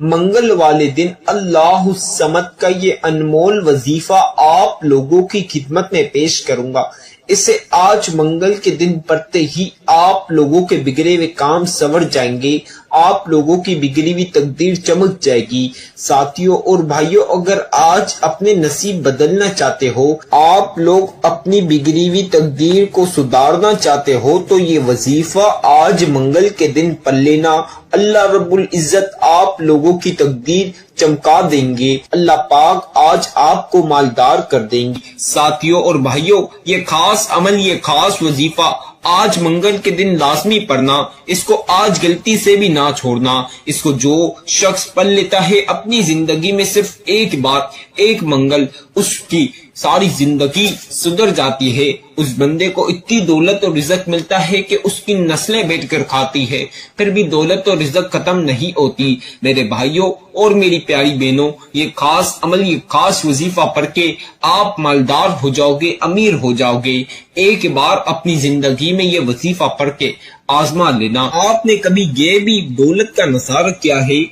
منگل والے دن اللہ الصمد کا یہ انمول وظیفہ آپ لوگوں کی خدمت میں پیش کروں گا۔ اسے آج منگل کے دن پڑھتے ہی آپ لوگوں کے بگڑے ہوئے کام سنور جائیں گے، آپ لوگوں کی بگڑی ہوئی تقدیر چمک جائے گی۔ ساتھیوں اور بھائیوں، اگر آج اپنے نصیب بدلنا چاہتے ہو، آپ لوگ اپنی بگڑی ہوئی تقدیر کو سدھارنا چاہتے ہو، تو یہ وظیفہ آج منگل کے دن پڑھ لینا۔ اللہ رب العزت آپ لوگوں کی تقدیر چمکا دیں گے، اللہ پاک آج آپ کو مالدار کر دیں گے۔ ساتھیوں اور بھائیوں، یہ خاص عمل، یہ خاص وظیفہ آج منگل کے دن لازمی پڑھنا، اس کو آج غلطی سے بھی نہ چھوڑنا۔ اس کو جو شخص پڑھ لیتا ہے اپنی زندگی میں صرف ایک بار، ایک منگل، اس کی ساری زندگی سدھر جاتی ہے۔ اس بندے کو اتنی دولت اور رزق ملتا ہے کہ اس کی نسلیں بیٹھ کر کھاتی ہے، پھر بھی دولت اور رزق ختم نہیں ہوتی۔ میرے بھائیوں اور میری پیاری بہنوں، یہ خاص عمل، یہ خاص وظیفہ پڑھ کے آپ مالدار ہو جاؤ گے، امیر ہو جاؤ گے۔ ایک بار اپنی زندگی میں یہ وظیفہ پڑھ کے آزما لینا۔ آپ نے کبھی غیبی دولت کا نظارہ کیا ہے؟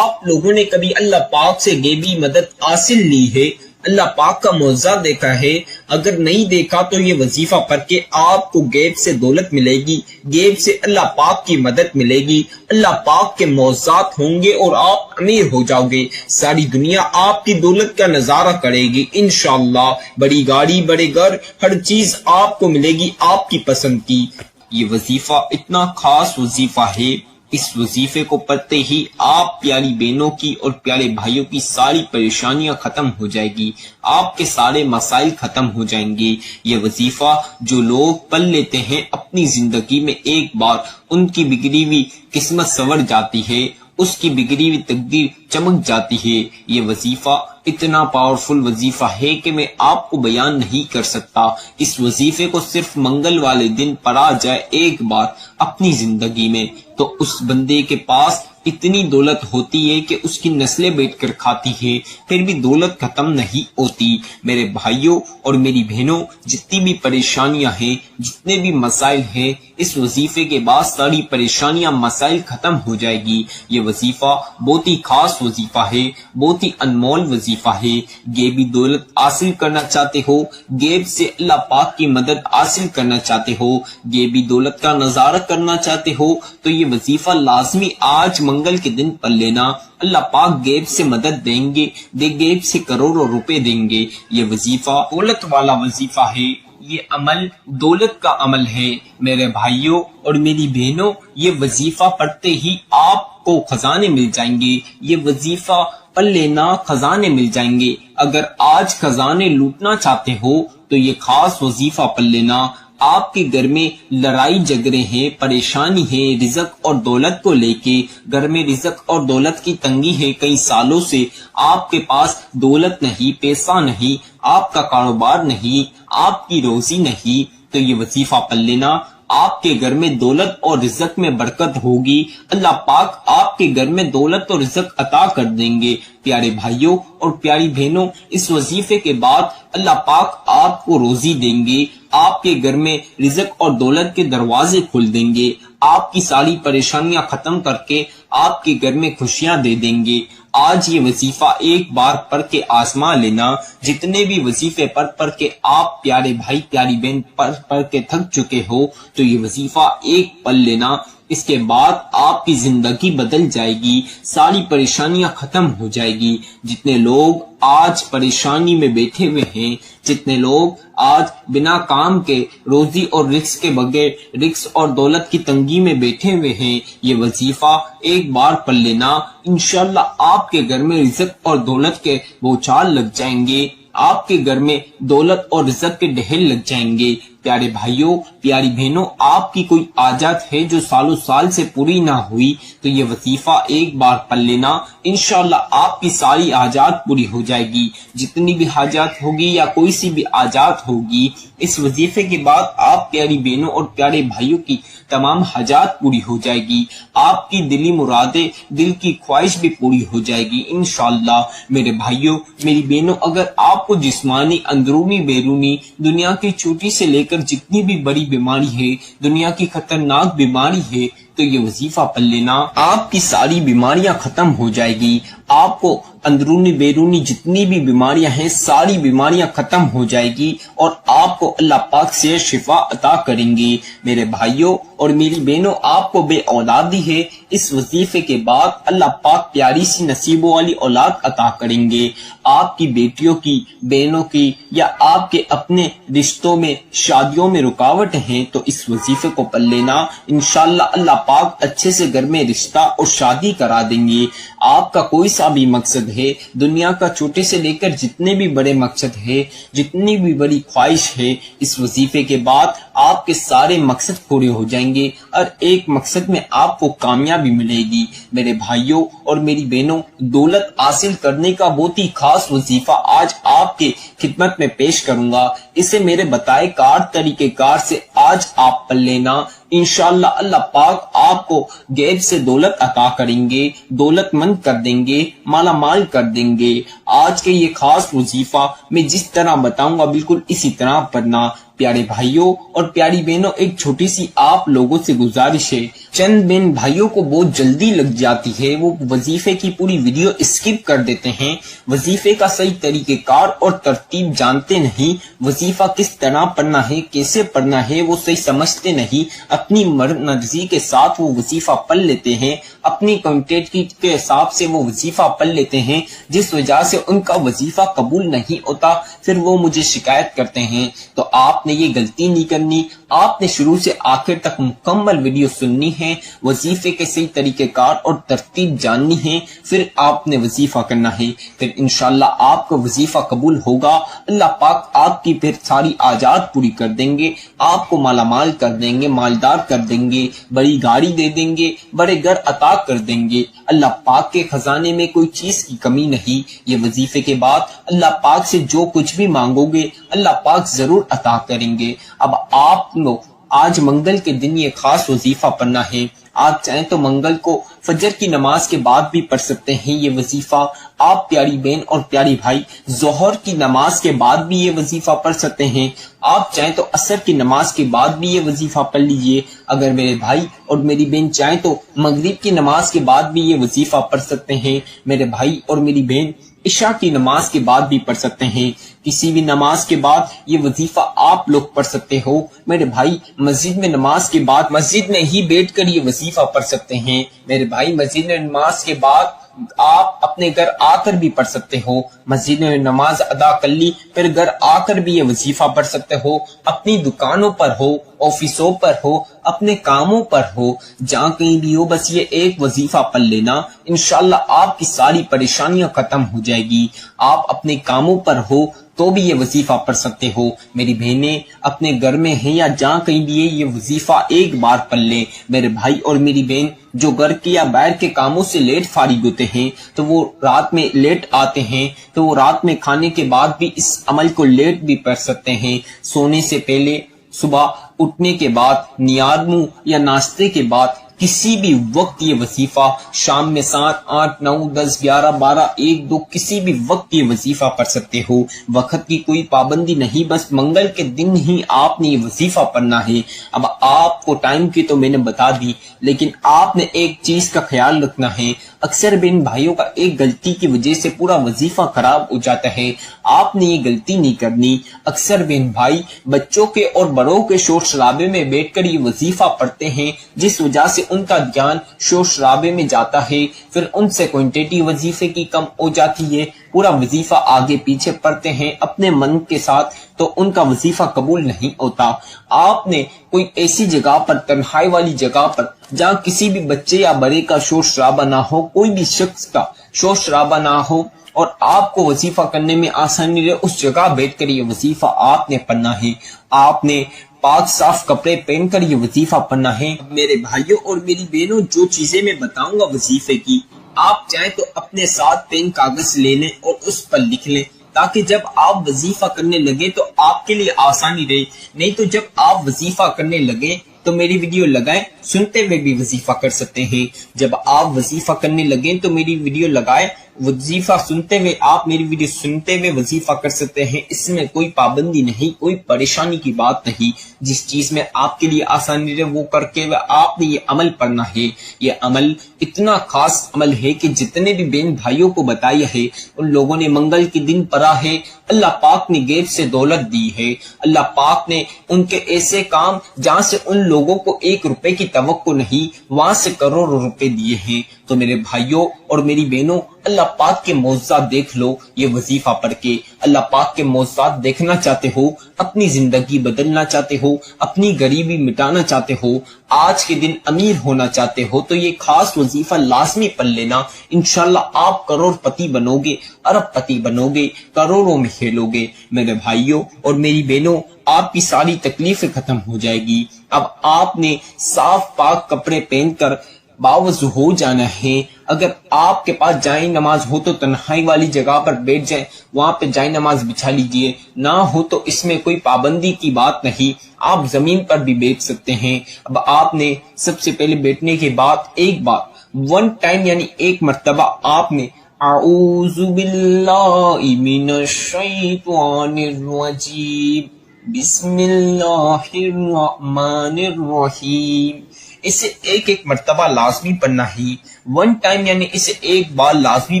آپ لوگوں نے کبھی اللہ پاک سے غیبی مدد حاصل لی ہے؟ اللہ پاک کا معجزہ دیکھا ہے؟ اگر نہیں دیکھا تو یہ وظیفہ پڑھ کے آپ کو غیب سے دولت ملے گی، غیب سے اللہ پاک کی مدد ملے گی، اللہ پاک کے معجزات ہوں گے اور آپ امیر ہو جاؤ گے۔ ساری دنیا آپ کی دولت کا نظارہ کرے گی انشاءاللہ۔ بڑی گاڑی، بڑے گھر، ہر چیز آپ کو ملے گی آپ کی پسند کی۔ یہ وظیفہ اتنا خاص وظیفہ ہے، اس وظیفے کو پڑھتے ہی آپ پیاری بہنوں کی اور پیارے بھائیوں کی ساری پریشانیاں ختم ہو جائے گی، آپ کے سارے مسائل ختم ہو جائیں گے۔ یہ وظیفہ جو لوگ پڑھ لیتے ہیں اپنی زندگی میں ایک بار، ان کی بگڑی ہوئی قسمت سنور جاتی ہے، اس کی بگڑی ہوئی تقدیر چمک جاتی ہے۔ یہ وظیفہ اتنا پاورفل وظیفہ ہے کہ میں آپ کو بیان نہیں کر سکتا۔ اس وظیفے کو صرف منگل والے دن پڑھا جائے ایک بار اپنی زندگی میں، تو اس بندے کے پاس اتنی دولت ہوتی ہے کہ اس کی نسلیں بیٹھ کر کھاتی ہے، پھر بھی دولت ختم نہیں ہوتی۔ میرے بھائیوں اور میری بہنوں، جتنی بھی پریشانیاں ہیں، جتنے بھی مسائل ہیں، اس وظیفے کے بعد ساری پریشانیاں، مسائل ختم ہو جائے گی۔ یہ وظیفہ بہت ہی خاص وظیفہ ہے، بہت ہی انمول وظیفہ ہے۔ غیبی دولت حاصل کرنا چاہتے ہو، غیب سے اللہ پاک کی مدد حاصل کرنا چاہتے ہو، غیبی دولت کا نظارہ کرنا چاہتے ہو، تو یہ وظیفہ لازمی آج منگل کے دن پڑھ لینا۔ اللہ پاک غیب سے مدد دیں گے، غیب سے کروڑوں روپے دیں گے۔ یہ وظیفہ دولت والا وظیفہ ہے، یہ عمل دولت کا عمل ہے۔ میرے بھائیوں اور میری بہنوں، یہ وظیفہ پڑھتے ہی آپ کو خزانے مل جائیں گے۔ یہ وظیفہ پڑھ لینا، خزانے مل جائیں گے۔ اگر آج خزانے لوٹنا چاہتے ہو تو یہ خاص وظیفہ پڑھ لینا۔ آپ کے گھر میں لڑائی جھگڑے ہیں، پریشانی ہے رزق اور دولت کو لے کے، گھر میں رزق اور دولت کی تنگی ہے، کئی سالوں سے آپ کے پاس دولت نہیں، پیسہ نہیں، آپ کا کاروبار نہیں، آپ کی روزی نہیں، تو یہ وظیفہ پڑھ لینا۔ آپ کے گھر میں دولت اور رزق میں برکت ہوگی، اللہ پاک آپ کے گھر میں دولت اور رزق عطا کر دیں گے۔ پیارے بھائیوں اور پیاری بہنوں، اس وظیفے کے بعد اللہ پاک آپ کو روزی دیں گے، آپ کے گھر میں رزق اور دولت کے دروازے کھل دیں گے، آپ کی ساری پریشانیاں ختم کر کے آپ کے گھر میں خوشیاں دے دیں گے۔ آج یہ وظیفہ ایک بار پڑھ کے آزما لینا۔ جتنے بھی وظیفے پڑھ کے آپ پیارے بھائی پیاری بہن پڑھ کے تھک چکے ہو، تو یہ وظیفہ ایک پڑھ لینا۔ اس کے بعد آپ کی زندگی بدل جائے گی، ساری پریشانیاں ختم ہو جائے گی۔ جتنے لوگ آج پریشانی میں بیٹھے ہوئے ہیں، جتنے لوگ آج بنا کام کے، روزی اور رزق کے بغیر، رزق اور دولت کی تنگی میں بیٹھے ہوئے ہیں، یہ وظیفہ ایک بار پڑھ لینا۔ انشاءاللہ آپ کے گھر میں رزق اور دولت کے بوچھال لگ جائیں گے، آپ کے گھر میں دولت اور رزق کے ڈھیر لگ جائیں گے۔ پیارے بھائیوں، پیاری بہنوں، آپ کی کوئی حاجت ہے جو سالوں سال سے پوری نہ ہوئی، تو یہ وظیفہ ایک بار پڑھ لینا، انشاءاللہ آپ کی ساری حاجات پوری ہو جائے گی۔ جتنی بھی حاجات ہوگی یا کوئی سی بھی حاجات ہوگی، اس وظیفے کے بعد آپ پیاری بہنوں اور پیارے بھائیوں کی تمام حاجات پوری ہو جائے گی، آپ کی دلی مرادیں، دل کی خواہش بھی پوری ہو جائے گی انشاءاللہ۔ میرے بھائیوں، میری بہنوں، اگر آپ کو جسمانی، اندرونی، بیرونی، دنیا کی چھوٹی سے لے کر جتنی بھی بڑی بیماری ہے، دنیا کی خطرناک بیماری ہے، تو یہ وظیفہ پڑھ لینا، آپ کی ساری بیماریاں ختم ہو جائے گی، آپ کو اندرونی بیرونی جتنی بھی بیماریاں ہیں ساری بیماریاں ختم ہو جائے گی اور آپ کو اللہ پاک سے شفا عطا کریں گے۔ میرے بھائیوں اور میری بہنوں، آپ کو بے اولادی ہے، اس وظیفے کے بعد اللہ پاک پیاری سی نصیبوں والی اولاد عطا کریں گے۔ آپ کی بیٹیوں کی، بہنوں کی یا آپ کے اپنے رشتوں میں، شادیوں میں رکاوٹ ہیں تو اس وظیفے کو پڑھ لینا، انشاءاللہ اللہ پاک اچھے سے گھر میں رشتہ اور شادی کرا دیں گے۔ آپ کا کوئی سا بھی مقصد ہے، دنیا کا چھوٹے سے لے کر جتنے بھی بڑے مقصد ہے، جتنی بھی بڑی خواہش ہے، اس وظیفے کے بعد آپ کے سارے مقصد پورے ہو جائیں گے اور ایک مقصد میں آپ کو کامیابی ملے گی۔ میرے بھائیوں اور میری بہنوں، دولت حاصل کرنے کا بہت ہی خاص وظیفہ آج آپ کے خدمت میں پیش کروں گا، اسے میرے بتائے طریقہ کار سے آج آپ پڑھ لینا، انشاءاللہ اللہ پاک آپ کو غیب سے دولت عطا کریں گے، دولت مند کر دیں گے، مالا مال کر دیں گے۔ آج کے یہ خاص وظیفہ میں جس طرح بتاؤں گا بالکل اسی طرح پڑھنا۔ پیارے بھائیوں اور پیاری بہنوں، ایک چھوٹی سی آپ لوگوں سے گزارش ہے، چند بہن بھائیوں کو بہت جلدی لگ جاتی ہے، وہ وظیفے کی پوری ویڈیو اسکپ کر دیتے ہیں، وظیفے کا صحیح طریقہ کار اور ترتیب جانتے نہیں، وظیفہ کس طرح پڑھنا ہے، کیسے پڑھنا ہے وہ صحیح سمجھتے نہیں، اپنی مرضی کے ساتھ وہ وظیفہ پڑھ لیتے ہیں، اپنی کوانٹٹی کے حساب سے وہ وظیفہ پڑھ لیتے ہیں، جس وجہ سے ان کا وظیفہ قبول نہیں ہوتا، پھر وہ مجھے شکایت کرتے ہیں۔ تو آپ نے یہ غلطی نہیں کرنی، آپ نے شروع سے آخر تک مکمل ویڈیو سننی ہے، وظیفے کے صحیح طریقہ کار اور ترتیب جاننی ہے، پھر آپ نے وظیفہ کرنا ہے، پھر انشاءاللہ آپ کا وظیفہ قبول ہوگا، اللہ پاک آپ کی پھر ساری حاجات پوری کر دیں گے، آپ کو مالا مال کر دیں گے، مالدار کر دیں گے، بڑی گاڑی دے دیں گے، بڑے گھر عطا کر دیں گے۔ اللہ پاک کے خزانے میں کوئی چیز کی کمی نہیں۔ یہ وظیفے کے بعد اللہ پاک سے جو کچھ بھی مانگو گے اللہ پاک ضرور عطا کریں گے۔ اب آپ لوگ آج منگل کے دن یہ خاص وظیفہ پڑھنا ہے، آپ چاہیں تو منگل کو فجر کی نماز کے بعد بھی پڑھ سکتے ہیں یہ وظیفہ، آپ پیاری بہن اور پیاری بھائی ظہر کی نماز کے بعد بھی یہ وظیفہ پڑھ سکتے ہیں، آپ چاہیں تو عصر کی نماز کے بعد بھی یہ وظیفہ پڑھ لیجئے، اگر میرے بھائی اور میری بہن چاہیں تو مغرب کی نماز کے بعد بھی یہ وظیفہ پڑھ سکتے ہیں، میرے بھائی اور میری بہن عشاء کی نماز کے بعد بھی پڑھ سکتے ہیں، کسی بھی نماز کے بعد یہ وظیفہ آپ لوگ پڑھ سکتے ہو۔ میرے بھائی مسجد میں نماز کے بعد مسجد میں ہی بیٹھ کر یہ وظیفہ پڑھ سکتے ہیں، میرے بھائی مسجد میں نماز کے بعد آپ اپنے گھر آ کر بھی پڑھ سکتے ہو، مسجد میں نماز ادا کر لی پھر گھر آ کر بھی یہ وظیفہ پڑھ سکتے ہو، اپنی دکانوں پر ہو، آفسوں پر ہو، اپنے کاموں پر ہو، جہاں کہیں بھی ہو، بس یہ ایک وظیفہ پڑھ لینا، انشاءاللہ آپ کی ساری پریشانیاں ختم ہو جائے گی۔ آپ اپنے کاموں پر ہو تو بھی یہ وظیفہ پڑھ سکتے ہو، میری بہنیں اپنے گھر میں ہیں یا جہاں کہیں بھی ہے یہ وظیفہ ایک بار پڑھ لیں۔ میرے بھائی اور میری بہن جو گھر کے یا باہر کے کاموں سے لیٹ فارغ ہوتے ہیں تو وہ رات میں لیٹ آتے ہیں تو وہ رات میں کھانے کے بعد بھی اس عمل کو لیٹ بھی پڑھ سکتے ہیں، سونے سے پہلے، صبح اٹھنے کے بعد، نیاد منہ یا ناشتے کے بعد، کسی بھی وقت یہ وظیفہ، شام میں 7، 8، 9، 10، 11، 12، 1، 2 کسی بھی وقت یہ وظیفہ پڑھ سکتے ہو، وقت کی کوئی پابندی نہیں، بس منگل کے دن ہی آپ نے یہ وظیفہ پڑھنا ہے۔ اب آپ کو ٹائم کی تو میں نے بتا دی، لیکن آپ نے ایک چیز کا خیال رکھنا ہے، اکثر بہن بھائیوں کا ایک غلطی کی وجہ سے پورا وظیفہ خراب ہو جاتا ہے، آپ نے یہ غلطی نہیں کرنی۔ اکثر بہن بھائی بچوں کے اور بڑوں کے شور شرابے میں بیٹھ کر یہ وظیفہ پڑھتے ہیں، جس وجہ سے ان کا دھیان شور شرابے میں جاتا ہے، پھر ان سے کوانٹٹی وظیفے کی کم ہو جاتی ہے، پورا وظیفہ آگے پیچھے پڑھتے ہیں اپنے من کے ساتھ تو ان کا وظیفہ قبول نہیں ہوتا۔ آپ نے کوئی ایسی جگہ پر، تنہائی والی جگہ پر جہاں کسی بھی بچے یا بڑے کا شور شرابہ نہ ہو، کوئی بھی شخص کا شور شرابہ نہ ہو اور آپ کو وظیفہ کرنے میں آسانی رہے، اس جگہ بیٹھ کر یہ وظیفہ آپ نے پڑھنا ہے۔ آپ نے پاک صاف کپڑے پہن کر یہ وظیفہ پڑھنا ہے۔ میرے بھائیوں اور میری بہنوں، جو چیزیں میں بتاؤں گا وظیفے کی، آپ چاہیں تو اپنے ساتھ پین کاغذ لے لیں اور اس پر لکھ لیں، تاکہ جب آپ وظیفہ کرنے لگے تو آپ کے لیے آسانی رہے، نہیں تو جب آپ وظیفہ کرنے لگے تو میری ویڈیو لگائیں، سنتے ہوئے بھی وظیفہ کر سکتے ہیں۔ جب آپ وظیفہ کرنے لگیں تو میری ویڈیو لگائے، وظیفہ سنتے ہوئے آپ میری ویڈیو سنتے ہوئے وظیفہ کر سکتے ہیں۔ اس میں کوئی پابندی نہیں، کوئی پریشانی کی بات نہیں۔ جس چیز میں آپ کے لیے آسانی رہے وہ کر کے آپ نے یہ عمل پڑھنا ہے۔ یہ عمل اتنا خاص عمل ہے کہ جتنے بھی بہن بھائیوں کو بتایا ہے ان لوگوں نے منگل کے دن پڑھا ہے۔ اللہ پاک نے غیب سے دولت دی ہے، اللہ پاک نے ان کے ایسے کام جہاں سے ان لوگوں کو 1 روپے کی توقع نہیں، وہاں سے کروڑوں روپے دیے ہیں۔ تو میرے بھائیوں اور میری بہنوں، اللہ پاک کے معجزات دیکھ لو یہ وظیفہ پڑھ کے۔ اللہ پاک کے معجزات دیکھنا چاہتے ہو، اپنی زندگی بدلنا چاہتے ہو، اپنی غریبی مٹانا چاہتے ہو، آج کے دن امیر ہونا چاہتے ہو تو یہ خاص وظیفہ لازمی پڑھ لینا۔ انشاءاللہ آپ کروڑ پتی بنو گے، ارب پتی بنو گے، کروڑوں میں کھیلو گے۔ میرے بھائیوں اور میری بہنوں، آپ کی ساری تکلیفیں ختم ہو جائے گی۔ اب آپ نے صاف پاک کپڑے پہن کر باوضو ہو جانا ہے۔ اگر آپ کے پاس جائے نماز ہو تو تنہائی والی جگہ پر بیٹھ جائیں، وہاں پہ جائے نماز بچھا لیجئے، نہ ہو تو اس میں کوئی پابندی کی بات نہیں، آپ زمین پر بھی بیٹھ سکتے ہیں۔ اب آپ نے سب سے پہلے بیٹھنے کے بعد ایک بار 1 ٹائم یعنی ایک مرتبہ آپ نے اعوذ باللہ من الشیطان الرجیم بسم اللہ الرحمن الرحیم، اسے ایک مرتبہ لازمی پڑھنا ہی۔ 1 ٹائم یعنی اسے ایک بار لازمی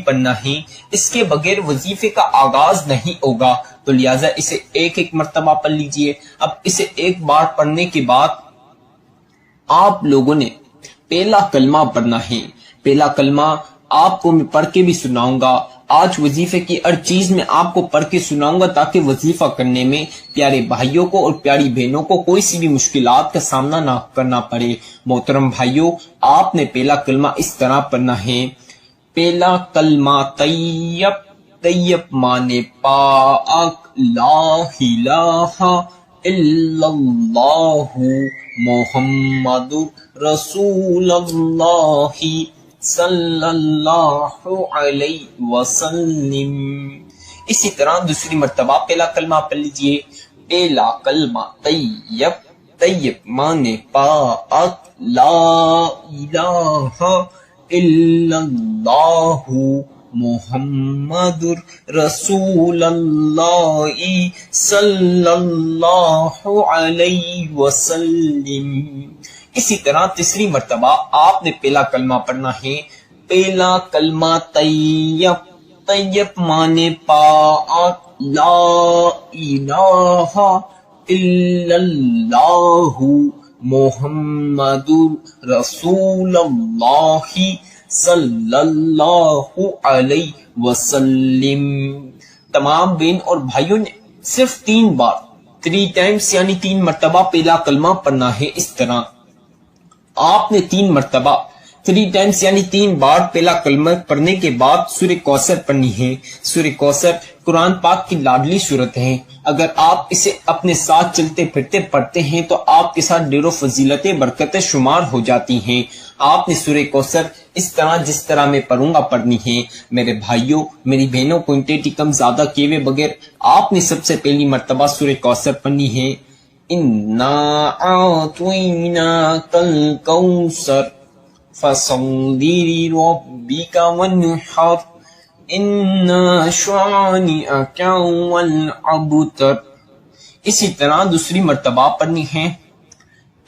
پڑھنا ہی، اس کے بغیر وظیفے کا آغاز نہیں ہوگا، تو لہٰذا اسے ایک مرتبہ پڑھ لیجئے۔ اب اسے ایک بار پڑھنے کے بعد آپ لوگوں نے پہلا کلمہ پڑھنا ہے۔ پہلا کلمہ آپ کو میں پڑھ کے بھی سناؤں گا، آج وظیفے کی ہر چیز میں آپ کو پڑھ کے سناؤں گا تاکہ وظیفہ کرنے میں پیارے بھائیوں کو اور پیاری بہنوں کو کوئی سی بھی مشکلات کا سامنا نہ کرنا پڑے۔ محترم بھائیوں، آپ نے پہلا کلمہ اس طرح پڑھنا ہے۔ پہلا کلمہ طیب، طیب مانے پاک، لا الہ الا اللہ محمد رسول اللہ صلی اللہ علیہ وسلم۔ اسی طرح دوسری مرتبہ پہلا کلمہ پڑھ لیجئے۔ پہلا کلمہ طیب، طیب مانے پاک، لا الہ الا اللہ محمد رسول اللہ صلی اللہ علیہ وسلم۔ اسی طرح تیسری مرتبہ آپ نے پہلا کلمہ پڑھنا ہے۔ پہلا کلمہ طیب، طیب مانے پاک، لا الہ الا اللہ محمد رسول اللہ صلی اللہ علیہ وسلم۔ تمام بہن اور بھائیوں نے صرف 3 بار 3 ٹائمز یعنی 3 مرتبہ پہلا کلمہ پڑھنا ہے۔ اس طرح آپ نے 3 مرتبہ 3 ٹائمز یعنی 3 بار پہلا کلمہ پڑھنے کے بعد سورہ کوثر پڑھنی ہے۔ سورہ کوثر قرآن پاک کی لاڈلی سورت ہے، اگر آپ اسے اپنے ساتھ چلتے پھرتے پڑھتے ہیں تو آپ کے ساتھ ڈھیروں فضیلتیں برکتیں شمار ہو جاتی ہیں۔ آپ نے سورہ کوثر اس طرح جس طرح میں پڑھوں گا پڑھنی ہے۔ میرے بھائیوں میری بہنوں کو انٹیٹی کم زیادہ کیے ہوئے بغیر آپ نے سب سے پہلی مرتبہ سورہ کوثر پڑھنی ہے۔ اِنَّا أَعْطَيْنَاكَ الْكَوْثَرَ فَصَلِّ لِرَبِّكَ وَانْحَرْ إِنَّ شَانِئَكَ هُوَ الْأَبْتَرُ۔ اسی طرح دوسری مرتبہ پڑھنی ہے۔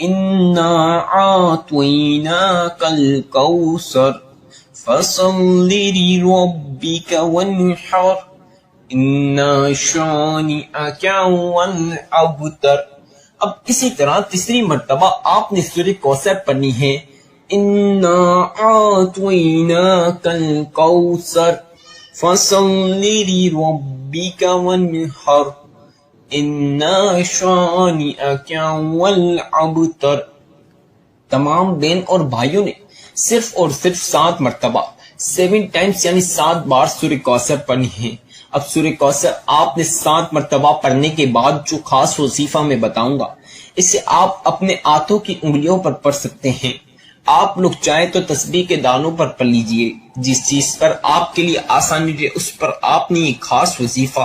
اِنَّا أَعْطَيْنَاكَ الْكَوْثَرَ فَصَلِّ لِرَبِّكَ وَانْحَرْ إِنَّ شَانِئَكَ هُوَ الْأَبْتَرُ۔ اب اسی طرح تیسری مرتبہ آپ نے سورہ کوثر پڑھنی ہے۔ اِنَّا أَعْطَيْنَاكَ الْكَوْثَرَ فَصَلِّ لِرَبِّكَ وَانْحَرْ إِنَّ شَانِئَكَ هُوَ الْأَبْتَرُ۔ تمام بہن اور بھائیوں نے صرف اور صرف 7 مرتبہ 7 ٹائمز یعنی 7 بار سورہ کوثر پڑھنی ہے۔ اب سورہ کوثر آپ نے 7 مرتبہ پڑھنے کے بعد جو خاص وظیفہ میں بتاؤں گا اسے آپ اپنے ہاتھوں کی انگلیوں پر پڑھ سکتے ہیں۔ آپ لوگ چاہے تو تسبیح کے دانوں پر پڑھ لیجئے، جس چیز پر آپ کے لیے آسانی رہے اس پر آپ نے یہ خاص وظیفہ